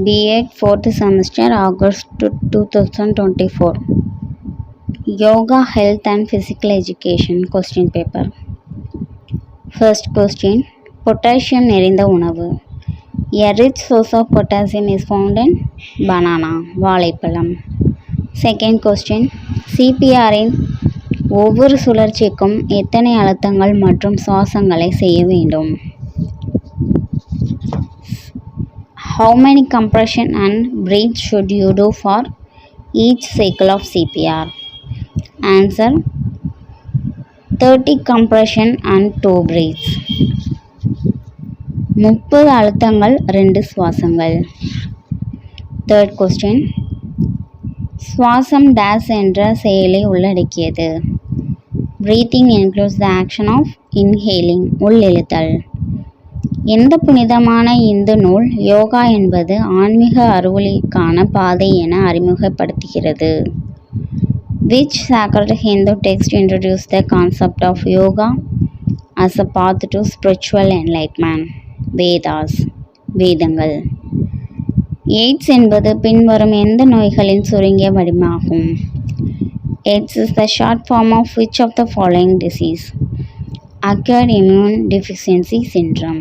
B.Ed 4th semester, August 2024. Yoga, Health and Physical Education question paper. First question. Potassium நிறைந்த உணவு. A rich source of potassium is found in banana, வாழைப்பழம். Second question. CPR-இன் ஒவ்வொரு சுழற்சிக்கும் எத்தனை அழுத்தங்கள் மற்றும் சுவாசங்களை செய்ய வேண்டும்? How many compression and breath should you do for each cycle of CPR? Answer. 30 compression and 2 breaths. 30 அழுத்தங்கள் 2 சுவாசங்கள். Third question. சுவாசம் டேஸ் என்ற செயலை உள்ளடக்கியது. Breathing includes the action of inhaling, உள்ளிழுத்தல். எந்த புனிதமான இந்து நூல் யோகா என்பது ஆன்மீக அறிவொளிக்கான பாதை என அறிமுகப்படுத்துகிறது? Which sacred Hindu text introduced the concept of yoga as a path to spiritual enlightenment? Vedas, வேதங்கள். எய்ட்ஸ் என்பது பின்வரும் எந்த நோய்களின் சுருங்கிய வடிவமாகும்? AIDS is the short form of which of the following disease? Acquired immune deficiency syndrome.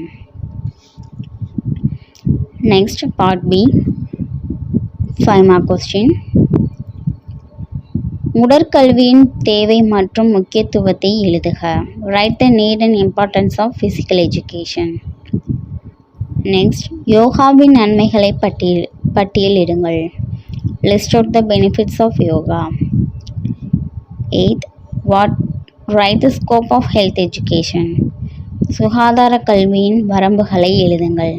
Next, part B. 5 mark question. உடற்கல்வியின் தேவை மற்றும் முக்கியத்துவத்தை எழுதுக. Write the need and importance of physical education. Next, யோகாவின் நன்மைகளை பட்டியலிடுங்கள். List out the benefits of yoga. 8. Write the scope of health education. சுகாதார கல்வியின் வரம்புகளை எழுதுங்கள்.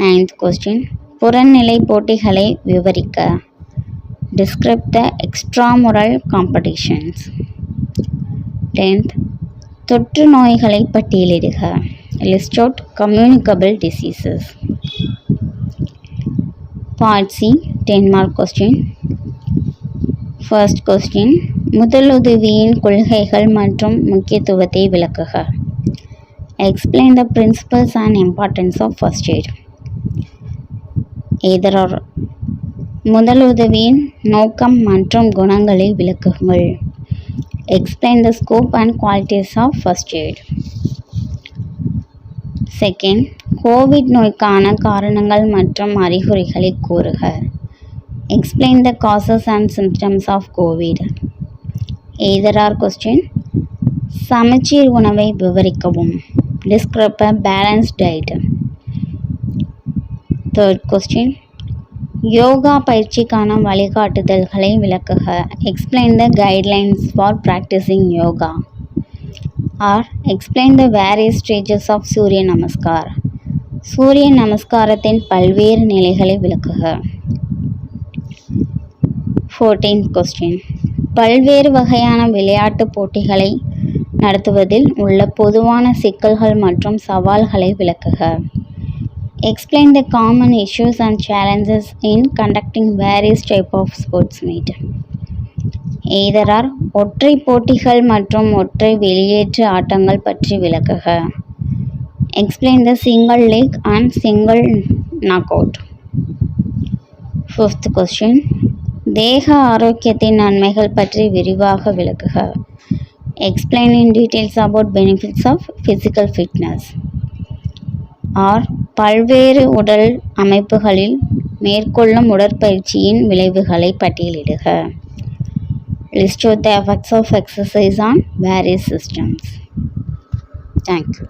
9th question. புறநிலை போட்டிகளை விவரிக்க. Describe the extramural competitions. 10th. தொற்று நோய்களை பட்டியலிடுக. List out communicable diseases. Part C. 10 mark question. First question. முதலுதவியின் கொள்கைகள் மற்றும் முக்கியத்துவத்தை விளக்குக. Explain the principles and importance of first aid. Either or. முதலுதவியின் நோக்கம் மற்றும் குணங்களை விளக்குங்கள். Explain the scope and qualities of first aid. Second, Covid நோய்க்கான காரணங்கள் மற்றும் அறிகுறிகளை கூறுக. Explain the causes and symptoms of COVID. Either or question. சமச்சீர் உணவை விவரிக்கவும். Describe a balanced diet. Third question. Yoga பயிற்சிக்கான வழிகாட்டுதல்களை விளக்குக. Explain the guidelines for practicing yoga. Or explain the various stages of சூரிய நமஸ்கார். சூரிய நமஸ்காரத்தின் பல்வேறு நிலைகளை விளக்குக. 14th question. பல்வேறு வகையான விளையாட்டுப் போட்டிகளை நடத்துவதில் உள்ள பொதுவான சிக்கல்கள் மற்றும் சவால்களை விளக்குக. Explain the common issues and challenges in conducting various type of sports meet. Either or. ஒற்றை போட்டிகள் மற்றும் ஒற்றை வெளியேற்று ஆட்டங்கள் பற்றி விளக்குக. Explain the single leg and single knockout. 5th question. தேக ஆரோக்கியத்தின் நன்மைகள் பற்றி விரிவாக விளக்குக. Explain in details about benefits of physical fitness. Or பல்வேறு உடல் அமைப்புகளில் மேற்கொள்ளும் உடற்பயிற்சியின் விளைவுகளை பட்டியலிடுக. List out the effects of exercise on various systems. Thank you.